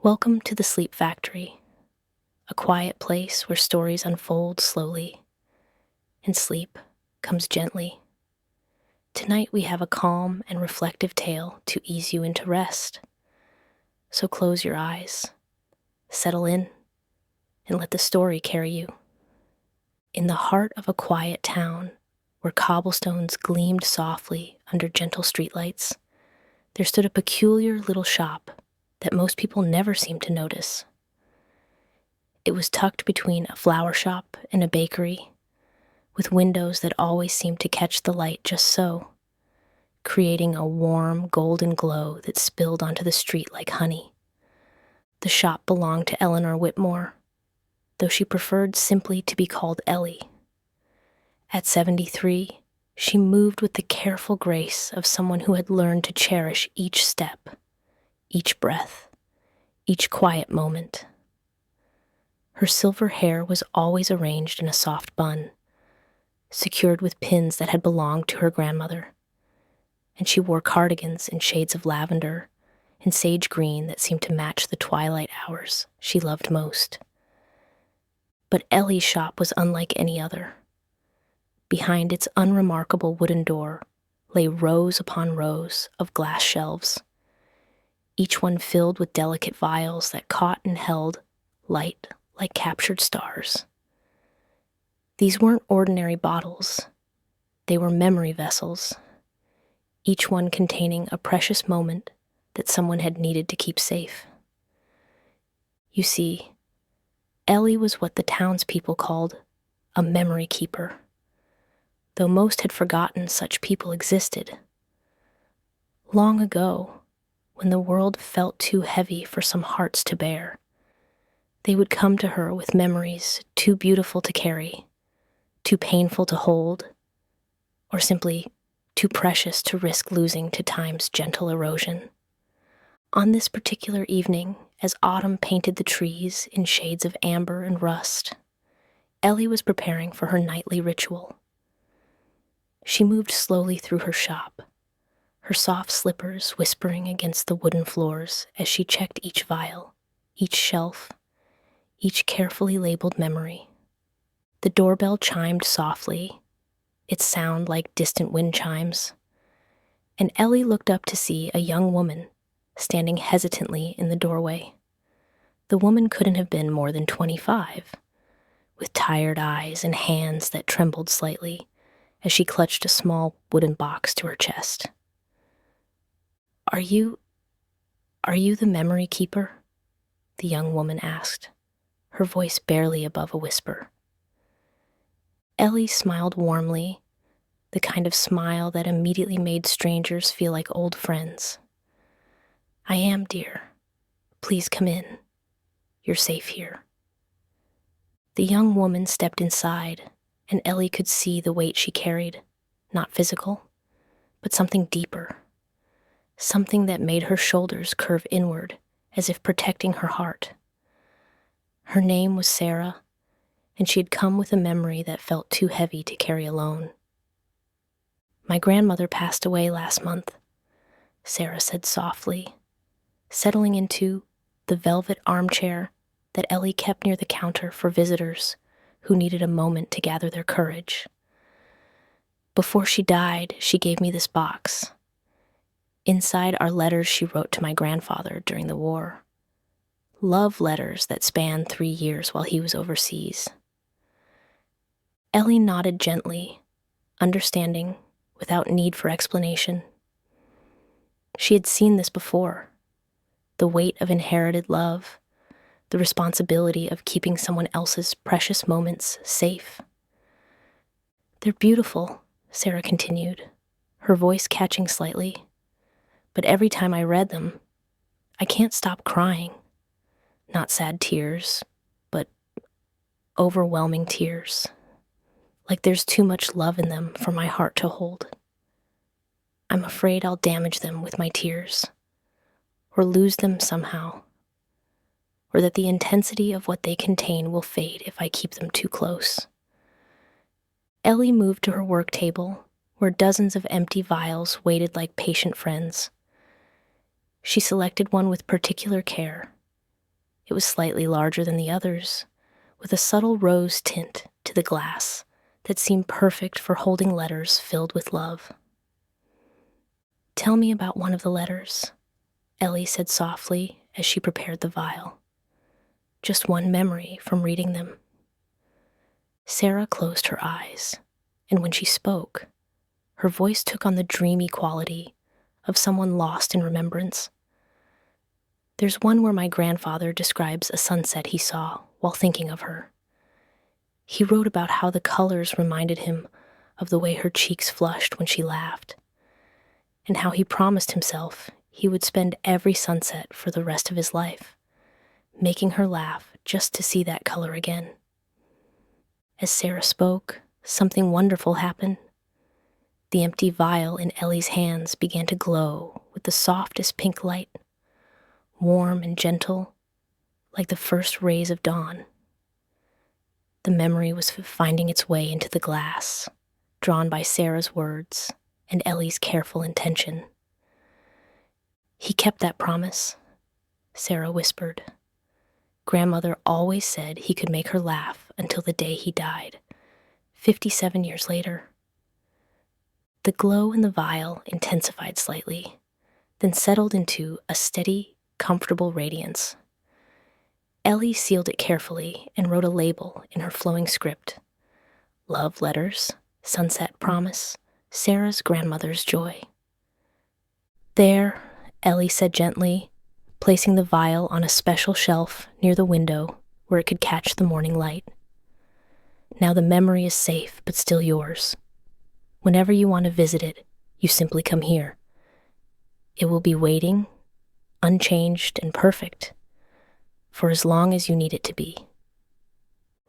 Welcome to the Sleep Factory, a quiet place where stories unfold slowly and sleep comes gently. Tonight we have a calm and reflective tale to ease you into rest. So close your eyes, settle in, and let the story carry you. In the heart of a quiet town, where cobblestones gleamed softly under gentle streetlights, there stood a peculiar little shop that most people never seemed to notice. It was tucked between a flower shop and a bakery, with windows that always seemed to catch the light just so, creating a warm, golden glow that spilled onto the street like honey. The shop belonged to Eleanor Whitmore, though she preferred simply to be called Ellie. At 73, she moved with the careful grace of someone who had learned to cherish each step, each breath, each quiet moment. Her silver hair was always arranged in a soft bun, secured with pins that had belonged to her grandmother, and she wore cardigans in shades of lavender and sage green that seemed to match the twilight hours she loved most. But Ellie's shop was unlike any other. Behind its unremarkable wooden door lay rows upon rows of glass shelves, each one filled with delicate vials that caught and held light like captured stars. These weren't ordinary bottles. They were memory vessels, each one containing a precious moment that someone had needed to keep safe. You see, Ellie was what the townspeople called a memory keeper, though most had forgotten such people existed. Long ago, when the world felt too heavy for some hearts to bear, they would come to her with memories too beautiful to carry, too painful to hold, or simply too precious to risk losing to time's gentle erosion. On this particular evening, as autumn painted the trees in shades of amber and rust, Ellie was preparing for her nightly ritual. She moved slowly through her shop, her soft slippers whispering against the wooden floors as she checked each vial, each shelf, each carefully labeled memory. The doorbell chimed softly, its sound like distant wind chimes, and Ellie looked up to see a young woman standing hesitantly in the doorway. The woman couldn't have been more than 25, with tired eyes and hands that trembled slightly as she clutched a small wooden box to her chest. Are you the memory keeper?" the young woman asked, her voice barely above a whisper. Ellie smiled warmly, the kind of smile that immediately made strangers feel like old friends. "I am, dear. Please come in. You're safe here." The young woman stepped inside, and Ellie could see the weight she carried, not physical, but something deeper, something that made her shoulders curve inward as if protecting her heart. Her name was Sarah, and she had come with a memory that felt too heavy to carry alone. "My grandmother passed away last month," Sarah said softly, settling into the velvet armchair that Ellie kept near the counter for visitors who needed a moment to gather their courage. "Before she died, she gave me this box. Inside are letters she wrote to my grandfather during the war. Love letters that spanned 3 years while he was overseas." Ellie nodded gently, understanding without need for explanation. She had seen this before. The weight of inherited love, the responsibility of keeping someone else's precious moments safe. "They're beautiful," Sarah continued, her voice catching slightly. "But every time I read them, I can't stop crying. Not sad tears, but overwhelming tears. Like there's too much love in them for my heart to hold. I'm afraid I'll damage them with my tears, or lose them somehow, or that the intensity of what they contain will fade if I keep them too close." Ellie moved to her work table, where dozens of empty vials waited like patient friends. She selected one with particular care, It was slightly larger than the others, with a subtle rose tint to the glass that seemed perfect for holding letters filled with love. "Tell me about one of the letters," Ellie said softly as she prepared the vial. "Just one memory from reading them." Sarah closed her eyes, and when she spoke, her voice took on the dreamy quality of someone lost in remembrance. "There's one where my grandfather describes a sunset he saw while thinking of her. He wrote about how the colors reminded him of the way her cheeks flushed when she laughed, and how he promised himself he would spend every sunset for the rest of his life, making her laugh just to see that color again." As Sarah spoke, something wonderful happened. The empty vial in Ellie's hands began to glow with the softest pink light, warm and gentle, like the first rays of dawn. The memory was finding its way into the glass, drawn by Sarah's words and Ellie's careful intention. "He kept that promise," Sarah whispered. "Grandmother always said he could make her laugh until the day he died, 57 years later." The glow in the vial intensified slightly, then settled into a steady, comfortable radiance. Ellie sealed it carefully and wrote a label in her flowing script. "Love letters, sunset promise, Sarah's grandmother's joy." "There," Ellie said gently, placing the vial on a special shelf near the window where it could catch the morning light. "Now the memory is safe but still yours. Whenever you want to visit it, you simply come here. It will be waiting, unchanged and perfect, for as long as you need it to be."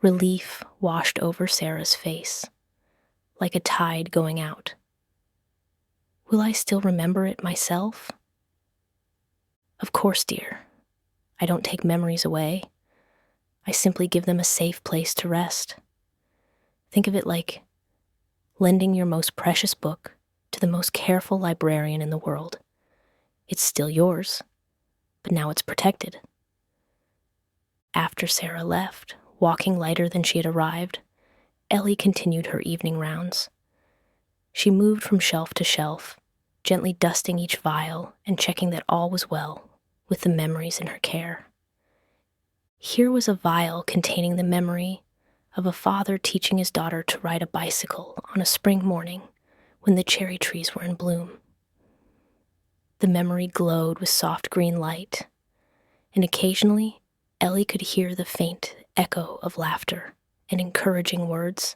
Relief washed over Sarah's face, like a tide going out. "Will I still remember it myself?" "Of course, dear. I don't take memories away. I simply give them a safe place to rest. Think of it like lending your most precious book to the most careful librarian in the world. It's still yours, but now it's protected." After Sarah left, walking lighter than she had arrived, Ellie continued her evening rounds. She moved from shelf to shelf, gently dusting each vial and checking that all was well with the memories in her care. Here was a vial containing the memory of a father teaching his daughter to ride a bicycle on a spring morning when the cherry trees were in bloom. The memory glowed with soft green light, and occasionally Ellie could hear the faint echo of laughter and encouraging words.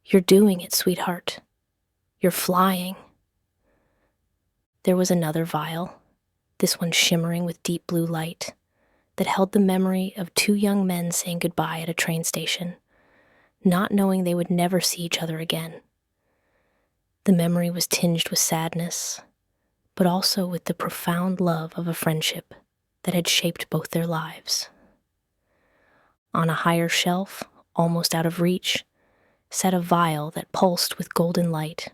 "You're doing it, sweetheart. You're flying." There was another vial, this one shimmering with deep blue light, that held the memory of two young men saying goodbye at a train station, not knowing they would never see each other again. The memory was tinged with sadness, but also with the profound love of a friendship that had shaped both their lives. On a higher shelf, almost out of reach, sat a vial that pulsed with golden light.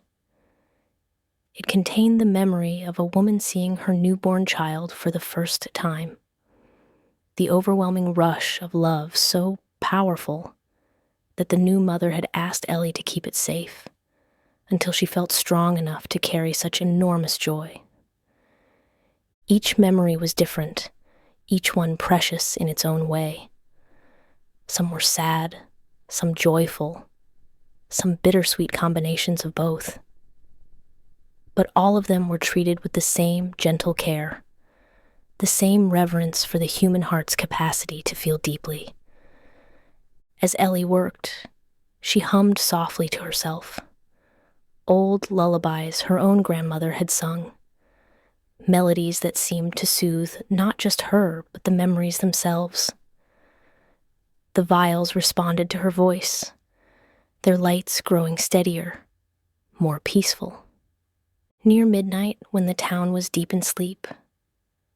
It contained the memory of a woman seeing her newborn child for the first time. The overwhelming rush of love so powerful that the new mother had asked Ellie to keep it safe until she felt strong enough to carry such enormous joy. Each memory was different, each one precious in its own way. Some were sad, some joyful, some bittersweet combinations of both. But all of them were treated with the same gentle care, the same reverence for the human heart's capacity to feel deeply. As Ellie worked, she hummed softly to herself, old lullabies her own grandmother had sung, melodies that seemed to soothe not just her, but the memories themselves. The vials responded to her voice, their lights growing steadier, more peaceful. Near midnight, when the town was deep in sleep,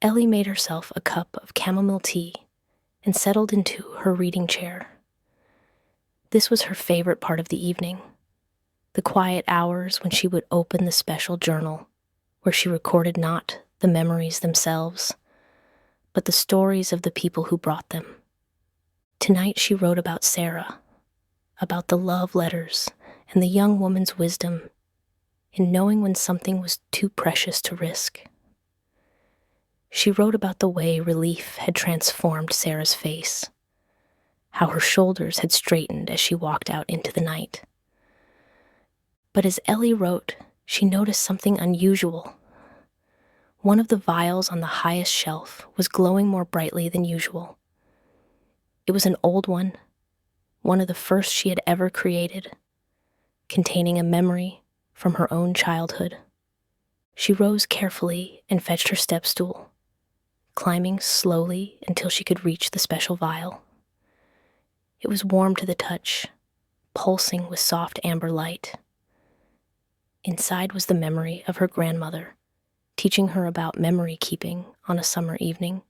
Ellie made herself a cup of chamomile tea and settled into her reading chair. This was her favorite part of the evening, the quiet hours when she would open the special journal where she recorded not the memories themselves, but the stories of the people who brought them. Tonight she wrote about Sarah, about the love letters and the young woman's wisdom in knowing when something was too precious to risk. She wrote about the way relief had transformed Sarah's face, how her shoulders had straightened as she walked out into the night. But as Ellie wrote, she noticed something unusual. One of the vials on the highest shelf was glowing more brightly than usual. It was an old one of the first she had ever created, containing a memory from her own childhood. She rose carefully and fetched her step stool, climbing slowly until she could reach the special vial. It was warm to the touch, pulsing with soft amber light. Inside was the memory of her grandmother, teaching her about memory keeping on a summer evening,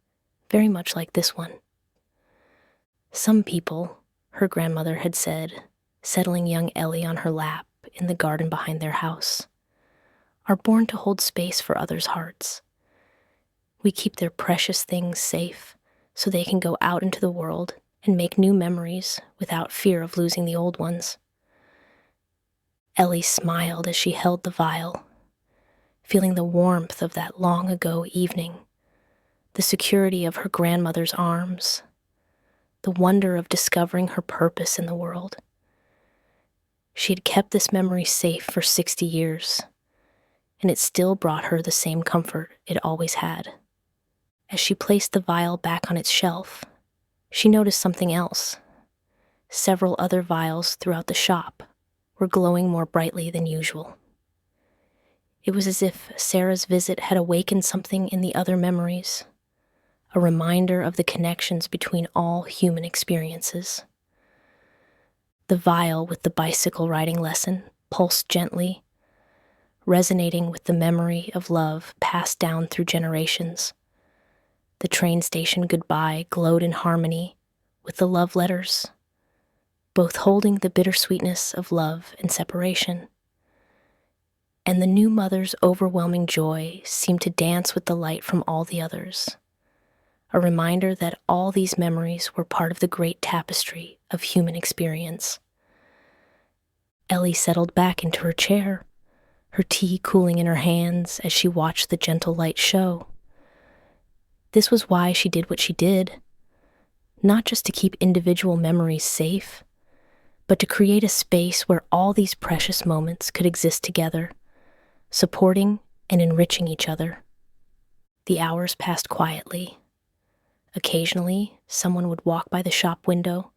very much like this one. Some people, her grandmother had said, settling young Ellie on her lap in the garden behind their house, are born to hold space for others' hearts. We keep their precious things safe so they can go out into the world and make new memories without fear of losing the old ones. Ellie smiled as she held the vial, feeling the warmth of that long-ago evening, the security of her grandmother's arms, the wonder of discovering her purpose in the world. She had kept this memory safe for 60 years, and it still brought her the same comfort it always had. As she placed the vial back on its shelf, she noticed something else. Several other vials throughout the shop were glowing more brightly than usual. It was as if Sarah's visit had awakened something in the other memories, a reminder of the connections between all human experiences. The vial with the bicycle riding lesson pulsed gently, resonating with the memory of love passed down through generations. The train station goodbye glowed in harmony with the love letters, both holding the bittersweetness of love and separation. And the new mother's overwhelming joy seemed to dance with the light from all the others, a reminder that all these memories were part of the great tapestry of human experience. Ellie settled back into her chair, her tea cooling in her hands as she watched the gentle light show. This was why she did what she did, not just to keep individual memories safe, but to create a space where all these precious moments could exist together, supporting and enriching each other. The hours passed quietly. Occasionally, someone would walk by the shop window,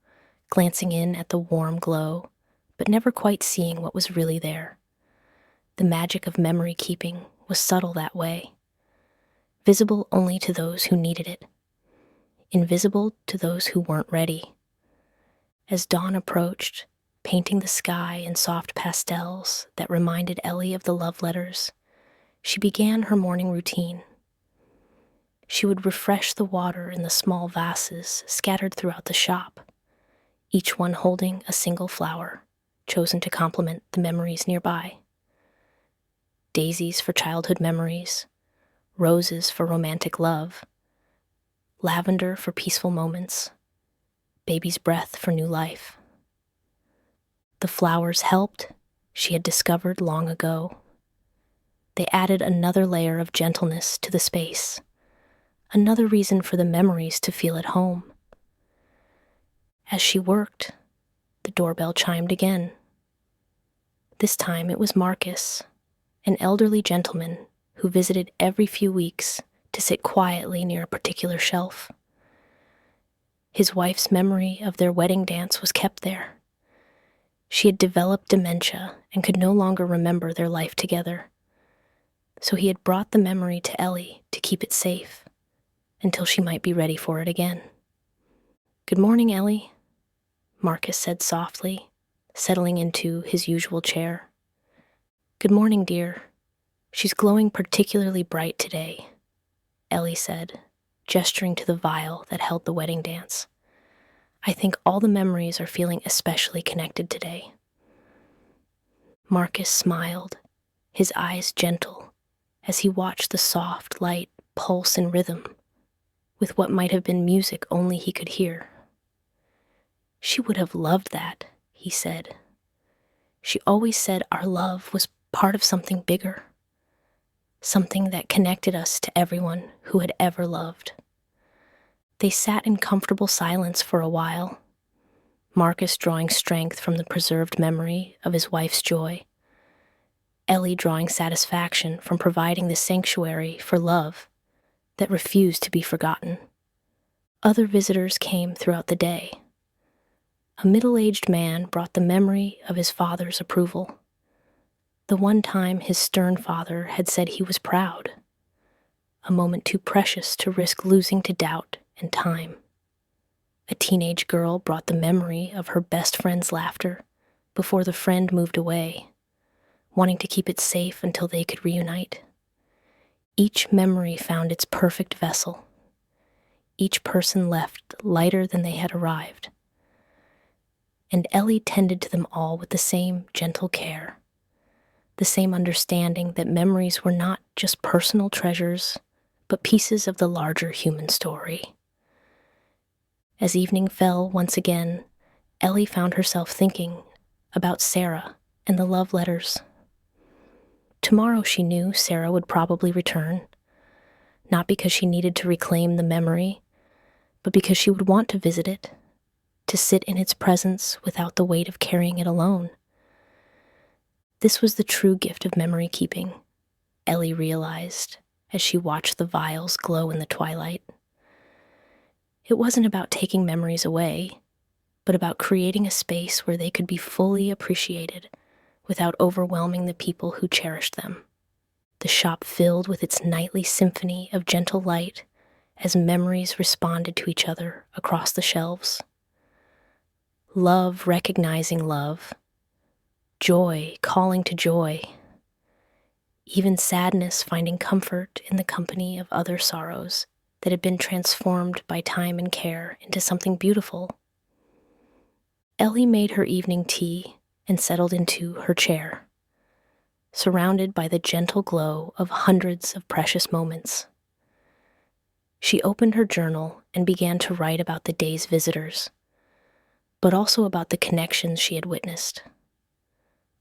glancing in at the warm glow, but never quite seeing what was really there. The magic of memory keeping was subtle that way, visible only to those who needed it, invisible to those who weren't ready. As dawn approached, painting the sky in soft pastels that reminded Ellie of the love letters, she began her morning routine. She would refresh the water in the small vases scattered throughout the shop, each one holding a single flower, chosen to complement the memories nearby. Daisies for childhood memories, roses for romantic love, lavender for peaceful moments, baby's breath for new life. The flowers helped, she had discovered long ago. They added another layer of gentleness to the space, another reason for the memories to feel at home. As she worked, the doorbell chimed again. This time it was Marcus, an elderly gentleman who visited every few weeks to sit quietly near a particular shelf. His wife's memory of their wedding dance was kept there. She had developed dementia and could no longer remember their life together. So he had brought the memory to Ellie to keep it safe until she might be ready for it again. "Good morning, Ellie," Marcus said softly, settling into his usual chair. "Good morning, dear. She's glowing particularly bright today," Ellie said, gesturing to the vial that held the wedding dance. "I think all the memories are feeling especially connected today." Marcus smiled, his eyes gentle, as he watched the soft light pulse in rhythm with what might have been music only he could hear. She would have loved that, he said. She always said our love was part of something bigger, something that connected us to everyone who had ever loved. They sat in comfortable silence for a while, Marcus drawing strength from the preserved memory of his wife's joy, Ellie drawing satisfaction from providing the sanctuary for love that refused to be forgotten. Other visitors came throughout the day. A middle-aged man brought the memory of his father's approval, the one time his stern father had said he was proud, a moment too precious to risk losing to doubt and time. A teenage girl brought the memory of her best friend's laughter before the friend moved away, wanting to keep it safe until they could reunite. Each memory found its perfect vessel. Each person left lighter than they had arrived. And Ellie tended to them all with the same gentle care, the same understanding that memories were not just personal treasures, but pieces of the larger human story. As evening fell once again, Ellie found herself thinking about Sarah and the love letters. Tomorrow she knew Sarah would probably return, not because she needed to reclaim the memory, but because she would want to visit it, to sit in its presence without the weight of carrying it alone. This was the true gift of memory keeping, Ellie realized as she watched the vials glow in the twilight. It wasn't about taking memories away, but about creating a space where they could be fully appreciated without overwhelming the people who cherished them. The shop filled with its nightly symphony of gentle light as memories responded to each other across the shelves. Love recognizing love, joy calling to joy, even sadness finding comfort in the company of other sorrows that had been transformed by time and care into something beautiful. Ellie made her evening tea and settled into her chair, surrounded by the gentle glow of hundreds of precious moments. She opened her journal and began to write about the day's visitors, but also about the connections she had witnessed,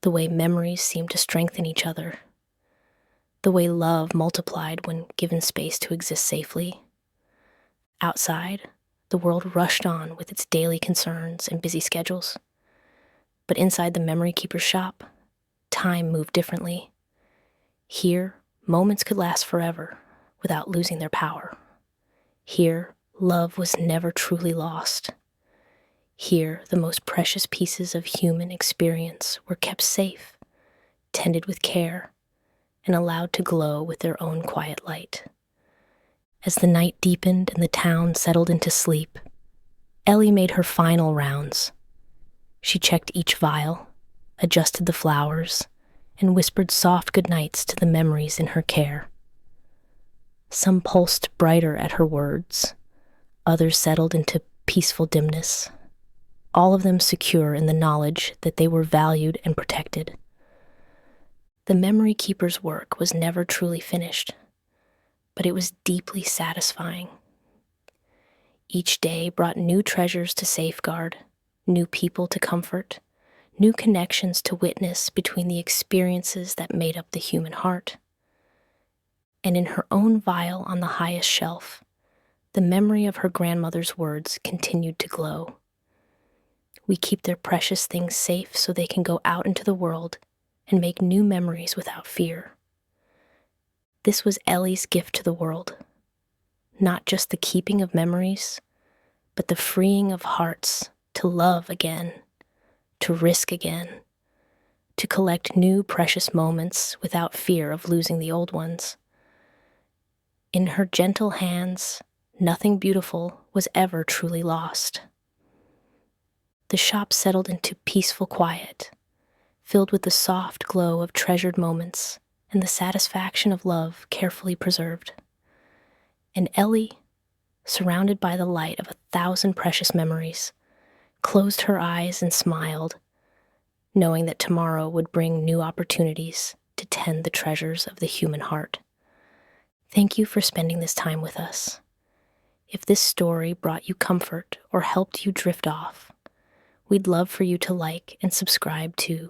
the way memories seemed to strengthen each other, the way love multiplied when given space to exist safely. Outside, the world rushed on with its daily concerns and busy schedules. But inside the memory keeper's shop, time moved differently. Here, moments could last forever without losing their power. Here, love was never truly lost. Here, the most precious pieces of human experience were kept safe, tended with care, and allowed to glow with their own quiet light. As the night deepened and the town settled into sleep, Ellie made her final rounds. She checked each vial, adjusted the flowers, and whispered soft goodnights to the memories in her care. Some pulsed brighter at her words, others settled into peaceful dimness, all of them secure in the knowledge that they were valued and protected. The memory keeper's work was never truly finished, but it was deeply satisfying. Each day brought new treasures to safeguard, new people to comfort, new connections to witness between the experiences that made up the human heart. And in her own vial on the highest shelf, the memory of her grandmother's words continued to glow. We keep their precious things safe so they can go out into the world and make new memories without fear. This was Ellie's gift to the world, not just the keeping of memories, but the freeing of hearts to love again, to risk again, to collect new precious moments without fear of losing the old ones. In her gentle hands, nothing beautiful was ever truly lost. The shop settled into peaceful quiet, filled with the soft glow of treasured moments and the satisfaction of love carefully preserved. And Ellie, surrounded by the light of 1,000 precious memories, closed her eyes and smiled, knowing that tomorrow would bring new opportunities to tend the treasures of the human heart. Thank you for spending this time with us. If this story brought you comfort or helped you drift off, we'd love for you to like and subscribe to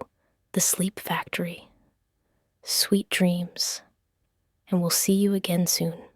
The Sleep Factory. Sweet dreams, and we'll see you again soon.